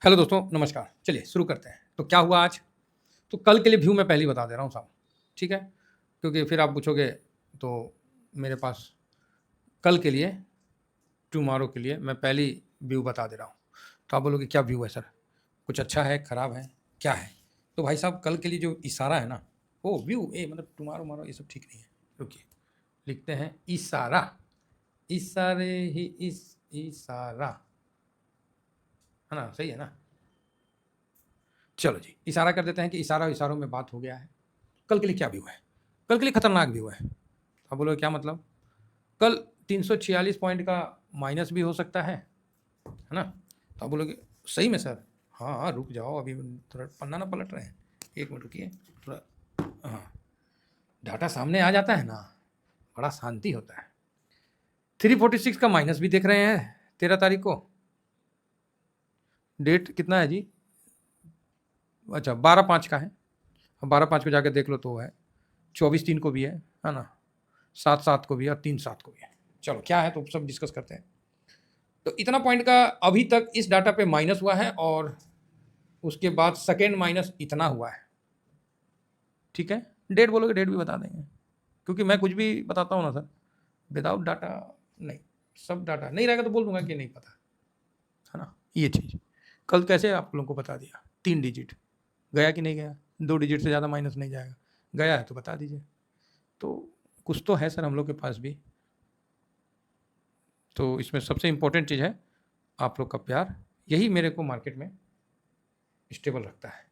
Hello दोस्तों, नमस्कार। चलिए शुरू करते हैं। तो क्या हुआ आज? तो कल के लिए व्यू मैं पहले ही बता दे रहा हूँ साहब, ठीक है? क्योंकि फिर आप पूछोगे तो मेरे पास कल के लिए, टुमारो के लिए मैं पहले ही व्यू बता दे रहा हूँ। तो आप बोलोगे क्या व्यू है सर? कुछ अच्छा है, खराब है, क्या है? तो भाई साहब कल के लिए जो इशारा है ना, वो व्यू मतलब टुमारो-वुमारो ये सब ठीक नहीं है। रुकिए, लिखते हैं इशारा, इशारे ही इशारा, है ना? सही है ना? चलो जी, इशारा कर देते हैं कि इशारों में बात हो गया है। कल के लिए क्या व्यू है? कल के लिए खतरनाक व्यू है। आप बोलोगे क्या मतलब? कल 346 पॉइंट का माइनस भी हो सकता है ना? तो आप बोलोगे सही में सर? हाँ, हाँ, रुक जाओ, अभी थोड़ा पन्ना ना पलट रहे हैं। 1 मिनट रुकिए, थोड़ा। हाँ, डाटा सामने आ जाता है ना, बड़ा शांति होता है। 346 का माइनस भी देख रहे हैं 13 तारीख को। डेट कितना है जी? अच्छा, 12/5 का है। 12/5 को जाके देख लो तो है। 24/3 को भी है ना? 7/7 को भी है और 3/7 को भी है। चलो क्या है तो सब डिस्कस करते हैं। तो इतना पॉइंट का अभी तक इस डाटा पे माइनस हुआ है और उसके बाद सेकेंड माइनस इतना हुआ है। ठीक है, डेट बोलोगे डेट भी बता देंगे, क्योंकि मैं कुछ भी बताता हूँ ना सर, विदाउट डाटा नहीं। सब डाटा नहीं रहेगा तो बोल दूंगा कि नहीं पता, है ना? ये चीज़ कल कैसे आप लोगों को बता दिया। 3 डिजिट गया कि नहीं गया? 2 डिजिट से ज़्यादा माइनस नहीं जाएगा। गया है तो बता दीजिए। तो कुछ तो है सर हम लोग के पास भी। तो इसमें सबसे इम्पोर्टेंट चीज़ है आप लोग का प्यार, यही मेरे को मार्केट में स्टेबल रखता है।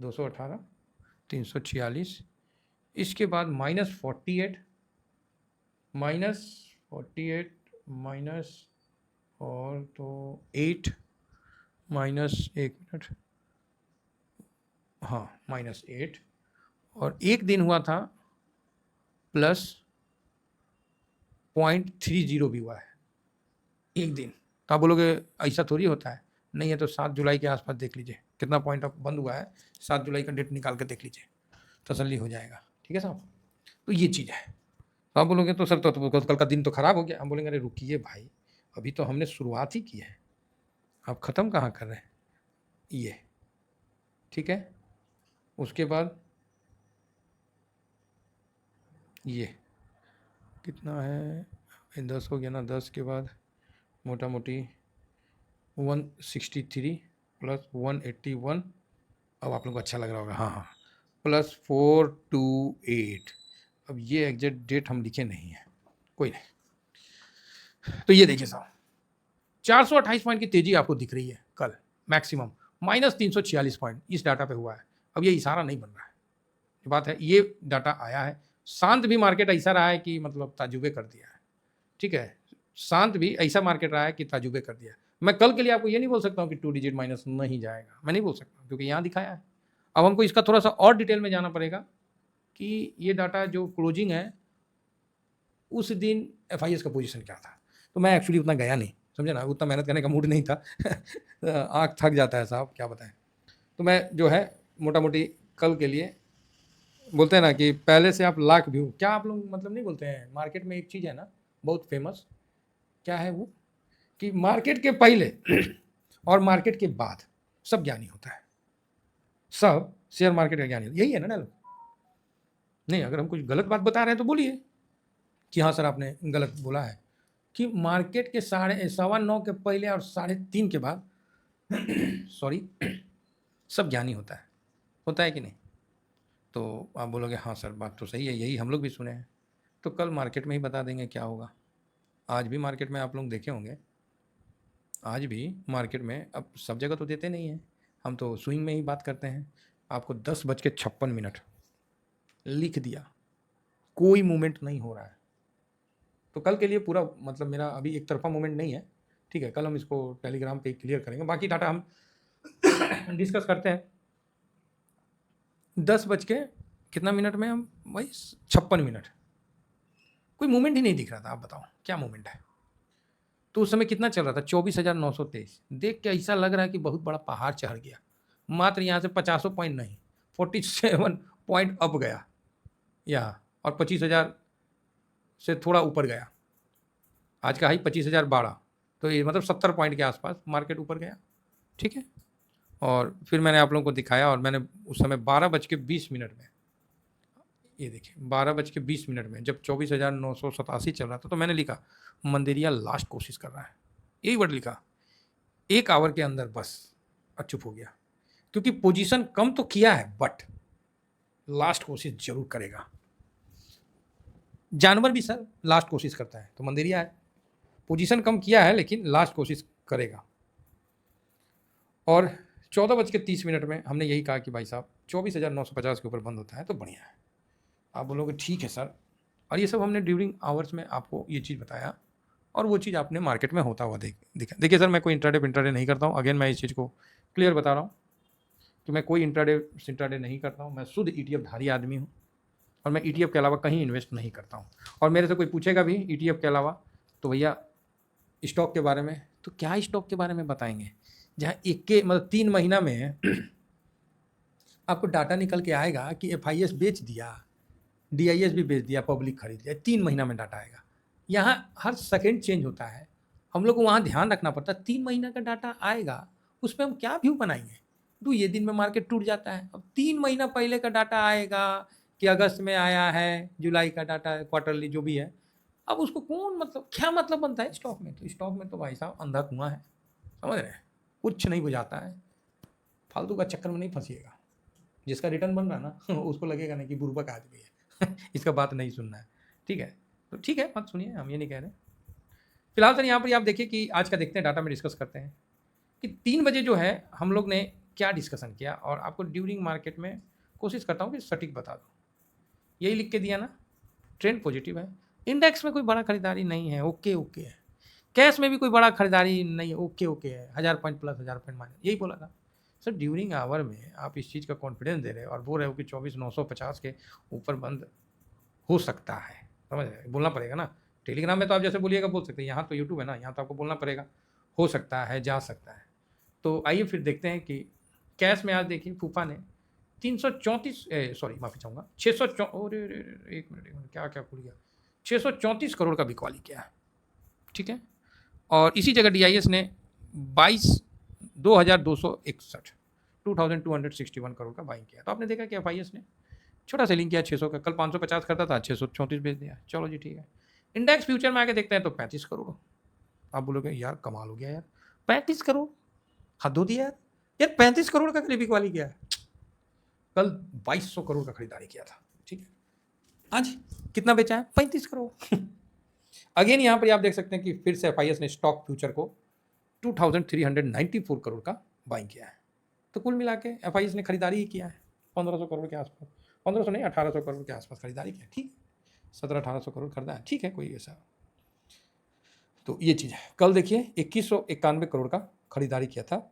218, 346, इसके बाद -48, -48 माइनस और तो 8 माइनस, 1 मिनट, हाँ, -8 और एक दिन हुआ था +0.30 भी हुआ है एक दिन। तो आप बोलोगे ऐसा थोड़ी होता है। नहीं है तो 7 जुलाई के आसपास देख लीजिए कितना पॉइंट अब बंद हुआ है। 7 जुलाई का डेट निकाल कर देख लीजिए, तसल्ली हो जाएगा। ठीक है साहब? तो ये चीज़ है। तो आप बोलोगे तो सर तो कल का दिन तो खराब हो गया। हम बोलेंगे अरे रुकिए भाई, अभी तो हमने शुरुआत ही की है, आप ख़त्म कहाँ कर रहे हैं? ये ठीक है। उसके बाद ये कितना है? 10 हो गया ना? 10 के बाद मोटा मोटी 163 + 181। अब आप लोग को अच्छा लग रहा होगा। हाँ, हाँ, +428। अब ये एग्जैक्ट डेट हम लिखे नहीं है, कोई नहीं। तो ये देखिए साहब, 428 पॉइंट की तेजी आपको दिख रही है कल मैक्सिमम। -346 पॉइंट इस डाटा पे हुआ है। अब ये इशारा नहीं बन रहा है, ये बात है। ये डाटा आया है शांत भी मार्केट ऐसा रहा है कि मतलब ताजुबे कर दिया है। ठीक है, शांत भी ऐसा मार्केट रहा है कि ताजुबे कर दिया है। मैं कल के लिए आपको ये नहीं बोल सकता हूँ कि 2 डिजिट माइनस नहीं जाएगा, मैं नहीं बोल सकता क्योंकि यहाँ दिखाया है। अब हमको इसका थोड़ा सा और डिटेल में जाना पड़ेगा कि ये डाटा जो क्लोजिंग है उस दिन एफआईएस का पोजीशन क्या था। तो मैं एक्चुअली उतना गया नहीं, समझे ना, उतना मेहनत करने का मूड नहीं था। आँख थक जाता है साहब, क्या बताएं। तो मैं जो है मोटा मोटी कल के लिए, बोलते हैं ना कि पहले से आप लाख व्यू, क्या आप लोग मतलब नहीं बोलते हैं? मार्केट में एक चीज़ है ना बहुत फेमस, क्या है वो, कि मार्केट के पहले और मार्केट के बाद सब ज्ञानी होता है। सब शेयर मार्केट का ज्ञानी, यही है ना डायलॉग? नहीं, अगर हम कुछ गलत बात बता रहे हैं तो बोलिए कि हाँ सर आपने गलत बोला है। कि मार्केट के 9:15 के पहले और 3:30 के बाद सॉरी, सब ज्ञानी होता है कि नहीं? तो आप बोलोगे हाँ सर बात तो सही है, यही हम लोग भी सुने हैं। तो कल मार्केट में ही बता देंगे क्या होगा। आज भी मार्केट में आप लोग देखे होंगे, आज भी मार्केट में, अब सब जगह तो देते नहीं हैं, हम तो स्विंग में ही बात करते हैं। आपको 10:56 लिख दिया, कोई मूवमेंट नहीं हो रहा है। तो कल के लिए पूरा मतलब मेरा अभी एक तरफा मूवमेंट नहीं है। ठीक है, कल हम इसको टेलीग्राम पे क्लियर करेंगे, बाकी डाटा हम डिस्कस करते हैं। 10 बज के कितना मिनट में हम वही 56 कोई मूवमेंट ही नहीं दिख रहा था। आप बताओ क्या मूवमेंट है? तो उस समय कितना चल रहा था? 24,923। देख के ऐसा लग रहा है कि बहुत बड़ा पहाड़ चढ़ गया। मात्र यहाँ से 50 पॉइंट नहीं, 47 पॉइंट अप गया यहाँ, और 25,000 से थोड़ा ऊपर गया। आज का हाई 25,012। तो ये मतलब 70 पॉइंट के आसपास मार्केट ऊपर गया। ठीक है, और फिर मैंने आप लोगों को दिखाया और मैंने उस समय 12:20 में, ये देखिए 12:20 में जब 24,987 चल रहा था तो मैंने लिखा मंदेरिया लास्ट कोशिश कर रहा है, यही वर्ड लिखा 1 आवर के अंदर, बस और चुप हो गया, क्योंकि पोजीशन कम तो किया है बट लास्ट कोशिश जरूर करेगा। जानवर भी सर लास्ट कोशिश करता है, तो मंदेरिया है, पोजीशन कम किया है लेकिन लास्ट कोशिश करेगा। और 14:30 में हमने यही कहा कि भाई साहब 24,950 के ऊपर बंद होता है तो बढ़िया है। आप बोलोगे ठीक है सर, और ये सब हमने ड्यूरिंग आवर्स में आपको ये चीज़ बताया और वो चीज़ आपने मार्केट में होता हुआ देखिए सर, मैं कोई इंट्राडे नहीं करता हूँ। अगेन मैं इस चीज़ को क्लियर बता रहा हूँ कि मैं कोई इंट्राडे नहीं करता हूँ। मैं शुद्ध ETF धारी आदमी हूँ और मैं ETF के अलावा कहीं इन्वेस्ट नहीं करता हूँ। और मेरे से कोई पूछेगा भी ETF के अलावा तो भैया स्टॉक के बारे में, तो क्या स्टॉक के बारे में बताएंगे जहाँ एक के मतलब 3 महीना में आपको डाटा निकल के आएगा कि FIS बेच दिया, DIS भी बेच दिया, पब्लिक खरीद लिया, 3 महीना में डाटा आएगा। यहाँ हर सेकंड चेंज होता है, हम लोग को वहाँ ध्यान रखना पड़ता है। 3 महीना का डाटा आएगा, उसमें हम क्या व्यू बनाएंगे? तो ये दिन में मार्केट टूट जाता है। अब 3 महीना पहले का डाटा आएगा कि अगस्त में आया है, जुलाई का डाटा है, क्वार्टरली जो भी है, अब उसको कौन मतलब क्या मतलब बनता है स्टॉक में? तो स्टॉक में तो भाई साहब अंधा कुआं है, समझ रहे हैं, कुछ नहीं बुझाता है। फालतू का चक्कर में नहीं फंसिएगा। जिसका रिटर्न बन रहा है ना उसको लगेगा नहीं कि बुर्बक आदमी है इसका बात नहीं सुनना है, ठीक है? तो ठीक है, मत सुनिए, हम ये नहीं कह रहे। फिलहाल सर यहाँ पर आप देखिए कि आज का देखते हैं, डाटा में डिस्कस करते हैं कि 3 बजे जो है हम लोग ने क्या डिस्कशन किया और आपको ड्यूरिंग मार्केट में कोशिश करता हूँ कि सटीक बता दूँ। यही लिख के दिया ना, ट्रेंड पॉजिटिव है, इंडेक्स में कोई बड़ा खरीदारी नहीं है, ओके ओके है, कैश में भी कोई बड़ा खरीदारी नहीं है, ओके ओके है, 1000 पॉइंट प्लस 1000 पॉइंट माइनस, यही बोला था सर। ड्यूरिंग आवर में आप इस चीज़ का कॉन्फिडेंस दे रहे हैं और बोल रहे हो कि 24,950 के ऊपर बंद हो सकता है, समझ रहे? बोलना पड़ेगा ना। टेलीग्राम में तो आप जैसे बोलिएगा बोल सकते हैं, यहाँ तो यूट्यूब है ना, यहाँ तो आपको बोलना पड़ेगा हो सकता है, जा सकता है। तो आइए फिर देखते हैं कि कैश में आज देखिए फूफा ने 334 सॉरी माफ़ी चाहूँगा 600 एक मिनट क्या क्या खुल गया, 634 करोड़ का बिकवाली किया है, ठीक है। और इसी जगह DIS ने 22,261 करोड़ का बाइंग किया। तो आपने देखा कि FIS ने छोटा सेलिंग किया 600 का, कल 550 करता था, 634 बेच दिया, चलो जी ठीक है। इंडेक्स फ्यूचर में आके देखते हैं तो 35 करोड़। आप बोलोगे यार कमाल हो गया यार, 35 करोड़ हद हो दिया यार, यार 35 करोड़ का क्लिपिक वाली किया है। कल 2200 करोड़ का खरीदारी किया था, ठीक है। आज कितना बेचा है? 35 करोड़ अगेन यहाँ पर आप देख सकते हैं कि फिर से FIS ने स्टॉक फ्यूचर को 2394 करोड़ का बाइंग किया है। तो कुल मिला के FIS ने खरीदारी ही किया है 1500 करोड़ के आसपास, 1500 नहीं 1800 करोड़ के आसपास खरीदारी किया, ठीक, 1700-1800 करोड़ खरीदा है, ठीक है, कोई ऐसा। तो ये चीज़ है। कल देखिए 2191 करोड़ का खरीदारी किया था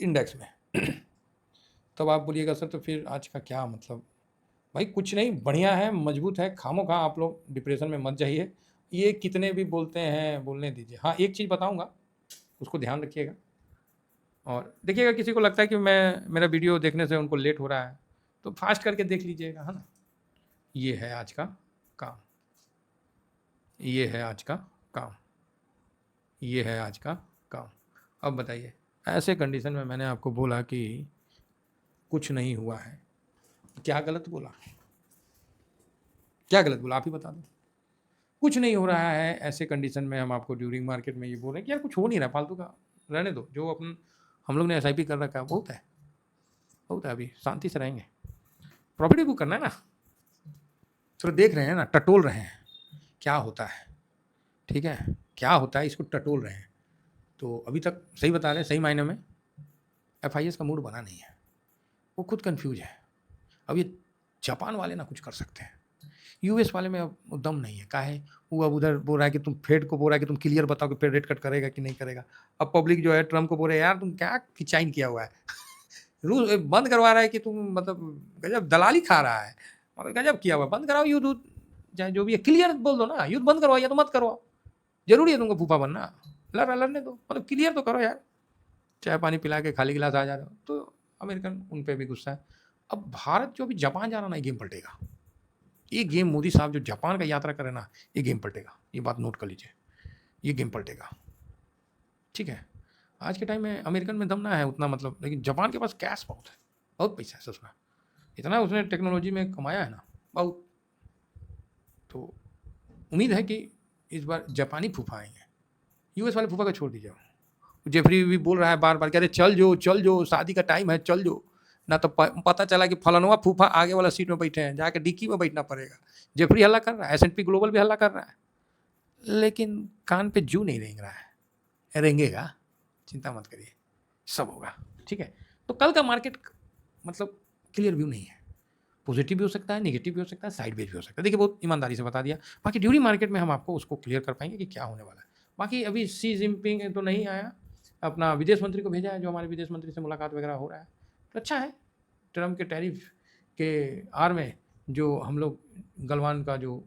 इंडेक्स में तब आप बोलिएगा सर तो फिर आज का क्या मतलब? भाई कुछ नहीं, बढ़िया है, मजबूत है, खामोखा आप लोग डिप्रेशन में मत जाइए। ये कितने भी बोलते हैं बोलने दीजिए। हाँ एक चीज़ बताऊंगा, उसको ध्यान रखिएगा और देखिएगा। किसी को लगता है कि मेरा वीडियो देखने से उनको लेट हो रहा है तो फास्ट करके देख लीजिएगा, है ना। ये है आज का काम, ये है आज का काम, ये है आज का काम। अब बताइए, ऐसे कंडीशन में मैंने आपको बोला कि कुछ नहीं हुआ है, क्या गलत बोला? क्या गलत बोला आप ही बता दो। कुछ नहीं हो रहा है, ऐसे कंडीशन में हम आपको ड्यूरिंग मार्केट में ये बोल रहे हैं कि यार कुछ हो नहीं रहा, फालतू का रहने दो। जो अपन हम लोग ने SIP कर रखा है बहुत है, बहुत है, अभी शांति से रहेंगे। प्रॉफिट भी बुक करना है ना, तो देख रहे हैं ना, टटोल रहे हैं क्या होता है, ठीक है, क्या होता है इसको टटोल रहे हैं। तो अभी तक सही बता रहे हैं, सही मायने में FIS का मूड बना नहीं है, वो खुद कंफ्यूज है। अब ये जापान वाले ना कुछ कर सकते हैं, US वाले में अब दम नहीं है। काहे वो अब उधर बोल रहा है कि तुम फेड को बोल रहा है कि तुम क्लियर बताओ कि फेड रेट कट करेगा कि नहीं करेगा। अब पब्लिक जो है ट्रम्प को बोल रहे हैं यार तुम क्या खिंचाइन किया हुआ है रूस बंद करवा रहा है कि तुम मतलब गजब दलाली खा रहा है, मतलब गजब किया हुआ है, बंद कराओ युद्ध, चाहे जो भी है क्लियर बोल दो ना, युद्ध बंद करवाओ या तो मत करवाओ, जरूरी है तुमको फूफा बनना, लड़ने दो, मतलब क्लियर तो करो यार। चाय पानी पिला के खाली गिलास आ जा रहे हो। तो अमेरिकन उन पर भी गुस्सा है। अब भारत जो भी जापान जा रहा ना, ये गेम पलटेगा। ये गेम मोदी साहब जो जापान का यात्रा करे ना, ये गेम पलटेगा, ये बात नोट कर लीजिए, ये गेम पलटेगा, ठीक है। आज के टाइम में अमेरिकन में दम ना है उतना मतलब, लेकिन जापान के पास कैश बहुत है, बहुत पैसा है सच में, इतना उसने टेक्नोलॉजी में कमाया है ना बहुत। तो उम्मीद है कि इस बार जापानी फूफा आएंगे, यूएस वाले फूफा का छोड़ दीजिए। जेफरी भी बोल रहा है बार बार, कह रहे चल जो शादी का टाइम है चल जो, ना तो पता चला कि फलानवा फूफा आगे वाला सीट में बैठे हैं, जाके डिक्की में बैठना पड़ेगा। जेफरी हल्ला कर रहा है, S&P ग्लोबल भी हल्ला कर रहा है, लेकिन कान पे जू नहीं रेंग रहा है, रेंगेगा, चिंता मत करिए, सब होगा ठीक है। तो कल का मार्केट मतलब क्लियर व्यू नहीं है, पॉजिटिव भी हो सकता है, नेगेटिव भी हो सकता है, साइड वेज भी हो सकता है। देखिए बहुत ईमानदारी से बता दिया, बाकी ड्यूरिंग मार्केट में हम आपको उसको क्लियर कर पाएंगे कि क्या होने वाला है। बाकी अभी शी जिनपिंग तो नहीं आया, अपना विदेश मंत्री को भेजा है, जो हमारे विदेश मंत्री से मुलाकात वगैरह हो रहा है, तो अच्छा है। ट्रम्प के टैरिफ के आड़ में जो हम लोग गलवान का जो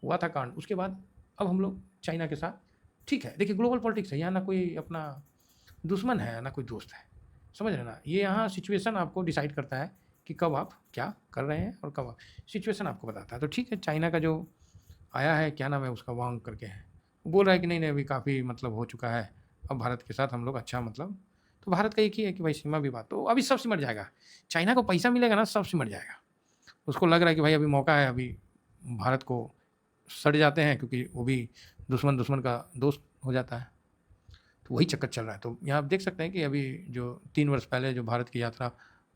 हुआ था कांड, उसके बाद अब हम लोग चाइना के साथ ठीक है। देखिए ग्लोबल पॉलिटिक्स है, यहाँ ना कोई अपना दुश्मन है ना कोई दोस्त है, समझ रहे ना, ये यहाँ सिचुएशन आपको डिसाइड करता है कि कब आप क्या कर रहे हैं और कब आप, सिचुएशन आपको बताता है। तो ठीक है, चाइना का जो आया है क्या नाम है उसका, वांग करके है, वो बोल रहा है कि नहीं नहीं अभी काफ़ी मतलब हो चुका है, अब भारत के साथ हम लोग अच्छा मतलब, तो भारत का एक ही है कि भाई सीमा विवाद, तो अभी सब सिमट जाएगा। चाइना को पैसा मिलेगा ना, सब सिमट जाएगा। उसको लग रहा है कि भाई अभी मौका है, अभी भारत को सड़ जाते हैं, क्योंकि वो भी दुश्मन दुश्मन का दोस्त हो जाता है, तो वही चक्कर चल रहा है। तो यहाँ आप देख सकते हैं कि अभी जो 3 वर्ष पहले जो भारत की यात्रा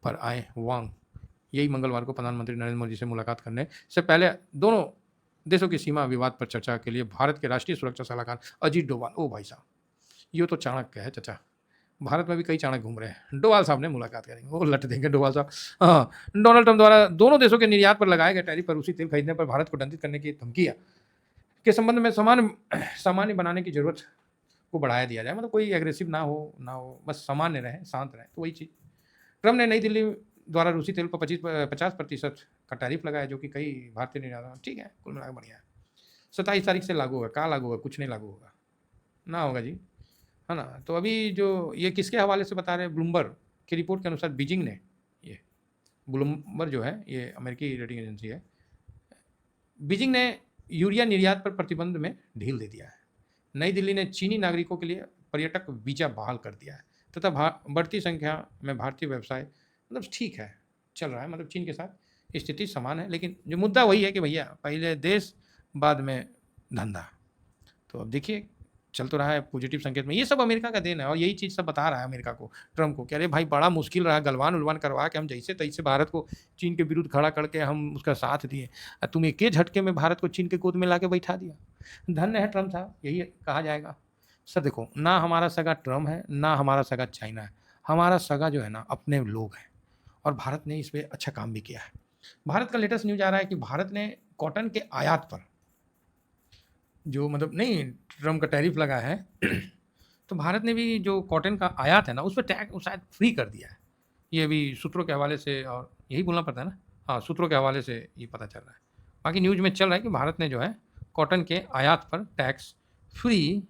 पर आए वांग, यही मंगलवार को प्रधानमंत्री नरेंद्र मोदी से मुलाकात करने से पहले दोनों देशों की सीमा विवाद पर चर्चा के लिए भारत के राष्ट्रीय सुरक्षा सलाहकार अजीत डोभाल, ओ भाई साहब ये तो चाणक्य है चाचा, भारत में भी कई चाणक्य घूम रहे हैं, डोभाल साहब ने मुलाकात करेंगे, वो लट देंगे डोभाल साहब। हाँ, डोनाल्ड ट्रंप द्वारा दोनों देशों के निर्यात पर लगाए गए टैरिफ पर रूसी तेल खरीदने पर भारत को दंडित करने की धमकियां के संबंध में सामान्य बनाने की जरूरत को बढ़ाया दिया जाए, मतलब कोई एग्रेसिव ना हो, बस सामान्य रहे, शांत रहे, तो वही चीज़। ट्रम्प ने नई दिल्ली द्वारा रूसी तेल पर 50% का टैरिफ लगाया, जो कि कई भारतीय निर्यात, ठीक है, कुल मिलाकर बढ़िया है। 27 तारीख से लागू होगा, कहाँ लागू होगा, कुछ नहीं लागू होगा, ना होगा जी, है ना। तो अभी जो ये किसके हवाले से बता रहे हैं, ब्लूमबर्ग की रिपोर्ट के अनुसार बीजिंग ने, ये ब्लूमबर्ग जो है ये अमेरिकी रेटिंग एजेंसी है, बीजिंग ने यूरिया निर्यात पर प्रतिबंध में ढील दे दिया है। नई दिल्ली ने चीनी नागरिकों के लिए पर्यटक वीजा बहाल कर दिया है, तथा बढ़ती संख्या में भारतीय व्यवसाय, मतलब ठीक है चल रहा है, मतलब चीन के साथ स्थिति समान है, लेकिन जो मुद्दा वही है कि भैया पहले देश बाद में धंधा। तो अब देखिए चल तो रहा है पॉजिटिव संकेत में, ये सब अमेरिका का देन है, और यही चीज़ सब बता रहा है अमेरिका को, ट्रम्प को, कह रहे भाई बड़ा मुश्किल रहा, गलवान उलवान करवा के हम जैसे तैसे भारत को चीन के विरुद्ध खड़ा करके हम उसका साथ दिए, तुम एक झटके में भारत को चीन के गोद में ला के बैठा दिया। धन्य है ट्रम्प साहब, यही कहा जाएगा। सर देखो, ना हमारा सगा ट्रम्प है, ना हमारा सगा चाइना है, हमारा सगा जो है ना अपने लोग हैं, और भारत ने इस पर अच्छा काम भी किया है। भारत का लेटेस्ट न्यूज आ रहा है कि भारत ने कॉटन के आयात पर जो मतलब नहीं ट्रम्प का टैरिफ लगा है तो भारत ने भी जो कॉटन का आयात है ना उस पर टैग शायद फ्री कर दिया है। ये अभी सूत्रों के हवाले से, और यही बोलना पड़ता है ना, हाँ सूत्रों के हवाले से ये पता चल रहा है। बाकी न्यूज़ में चल रहा है कि भारत ने जो है कॉटन के आयात पर टैक्स फ्री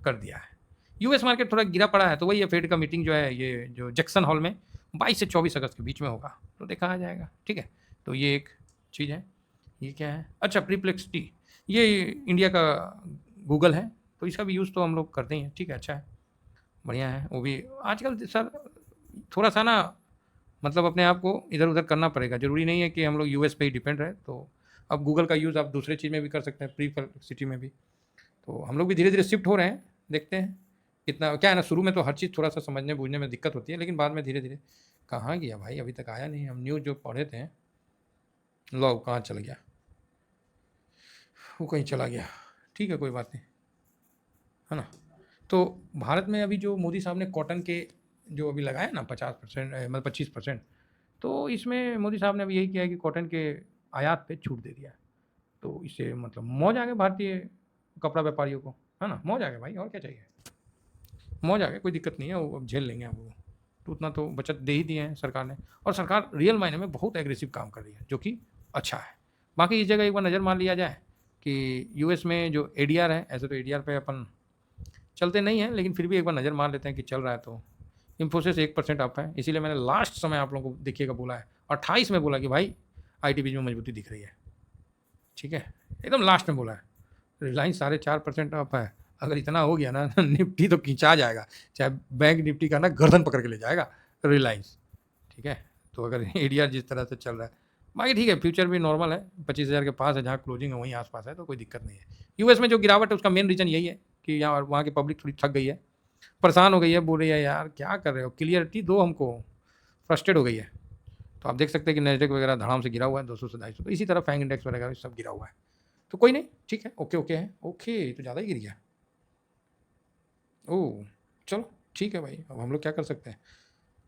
कर दिया है। यूएस मार्केट थोड़ा गिरा पड़ा है, तो वही फेड का मीटिंग जो है ये जो जैक्सन हॉल में 22 से 24 अगस्त के बीच में होगा, तो देखा आ जाएगा, ठीक है। तो ये एक चीज़ है। ये क्या है, अच्छा प्रीप्लेक्सिटी, ये इंडिया का गूगल है, तो इसका भी यूज़ तो हम लोग करते ही हैं, ठीक है, अच्छा है, बढ़िया है। वो भी आजकल सर थोड़ा सा ना मतलब अपने आप को इधर उधर करना पड़ेगा, ज़रूरी नहीं है कि हम लोग यूएस पे ही डिपेंड रहे। तो अब गूगल का यूज़ आप दूसरे चीज़ में भी कर सकते हैं, प्रीप्लेक्सिटी में भी। तो हम लोग भी धीरे धीरे शिफ्ट हो रहे हैं, देखते हैं कितना क्या है ना। शुरू में तो हर चीज़ थोड़ा सा समझने बूझने में दिक्कत होती है, लेकिन बाद में धीरे धीरे। कहाँ गया भाई, अभी तक आया नहीं, हम न्यूज़ जो पढ़े थे, लो कहाँ चल गया, वो कहीं चला गया, ठीक है कोई बात नहीं, है ना। तो भारत में अभी जो मोदी साहब ने कॉटन के जो अभी लगाया ना 50% मतलब 25%, तो इसमें मोदी साहब ने अभी यही किया है कि कॉटन के आयात पे छूट दे दिया है। तो इससे मतलब मौज आ गए भारतीय कपड़ा व्यापारियों को, है ना, मौज आ गए भाई, और क्या चाहिए, मौज आ गए, कोई दिक्कत नहीं है, वो अब झेल लेंगे अब वो। तो उतना तो बचत दे ही दिए हैं सरकार ने, और सरकार रियल मायने में बहुत एग्रेसिव काम कर रही है, जो कि अच्छा है। बाकी इस जगह एक बार नज़र मार लिया जाए कि यूएस में जो एडीआर है, ऐसे तो एडीआर पे अपन चलते नहीं हैं, लेकिन फिर भी एक बार नज़र मार लेते हैं कि चल रहा है। तो इन्फोसिस 1% अप है, इसीलिए मैंने लास्ट समय आप लोगों को देखिएगा बोला है, 28 में बोला कि भाई IT बीच में मजबूती दिख रही है, ठीक है, एकदम लास्ट में बोला है। रिलायंस 4.5% अप है, अगर इतना हो गया ना निफ्टी तो खींचा जाएगा, चाहे बैंक निफ्टी का ना गर्दन पकड़ के ले जाएगा रिलायंस, ठीक है। तो अगर एडीआर जिस तरह से चल रहा है, बाकी ठीक है, फ्यूचर भी नॉर्मल है, 25,000 के पास है, जहाँ क्लोजिंग है वहीं आसपास है, तो कोई दिक्कत नहीं है। यूएस में जो गिरावट है उसका मेन रीज़न यही है कि यहाँ वहाँ की पब्लिक थोड़ी थक गई है, परेशान हो गई है, बोल रही है यार क्या कर रहे हो, क्लियरिटी दो हमको, फ्रस्ट्रेट हो गई है। तो आप देख सकते हैं कि नैस्डैक वगैरह धड़ाम से गिरा हुआ है 200 से 250, तो इसी तरह फैंग इंडेक्स वगैरह सब गिरा हुआ है। तो कोई नहीं, ठीक है, ओके ओके है, ओके तो ज़्यादा ही गिर गया। ओह चलो ठीक है भाई, अब हम लोग क्या कर सकते हैं।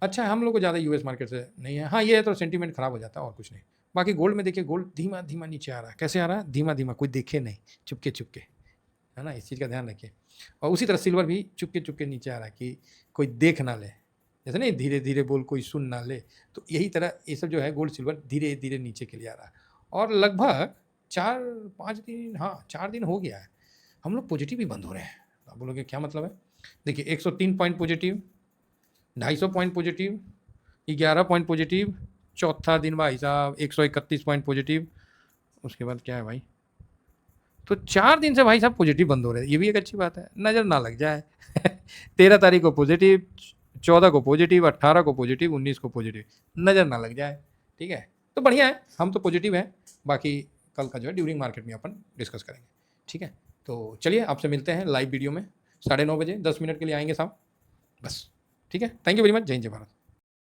अच्छा हम लोग को ज़्यादा यूएस मार्केट से नहीं है, हाँ ये है तो सेंटीमेंट खराब हो जाता है और कुछ नहीं। बाकी गोल्ड में देखिए, गोल्ड धीमा धीमा नीचे आ रहा है, कैसे आ रहा है, धीमा धीमा, कोई देखे नहीं, चुपके चुपके, है ना, इस चीज़ का ध्यान रखिए। और उसी तरह सिल्वर भी चुपके चुपके नीचे आ रहा है कि कोई देख ना ले, जैसे नहीं धीरे धीरे बोल कोई सुन ना ले, तो यही तरह ये सब जो है गोल्ड सिल्वर धीरे धीरे नीचे के लिए आ रहा है। और लगभग 4-5 दिन, हाँ 4 दिन हो गया है, हम लोग पॉजिटिव ही बंद हो रहे हैं। आप बोलोगे क्या मतलब है, देखिए 103 point positive, 250 point positive, 11 point positive, चौथा दिन भाई साहब 131 पॉइंट पॉजिटिव, उसके बाद क्या है भाई, तो 4 दिन से भाई साहब पॉजिटिव बंद हो रहे हैं, ये भी एक अच्छी बात है, नज़र ना लग जाए 13 तारीख को पॉजिटिव, 14 को पॉजिटिव, 18 को पॉजिटिव, 19 को पॉजिटिव, नज़र ना लग जाए, ठीक है। तो बढ़िया है, हम तो पॉजिटिव हैं, बाकी कल का जो है ड्यूरिंग मार्केट में अपन डिस्कस करेंगे, ठीक है। तो चलिए आपसे मिलते हैं लाइव वीडियो में 9:30 बजे, 10 मिनट के लिए आएंगे साहब, बस, ठीक है। थैंक यू वेरी मच, जय हिंद जय भारत।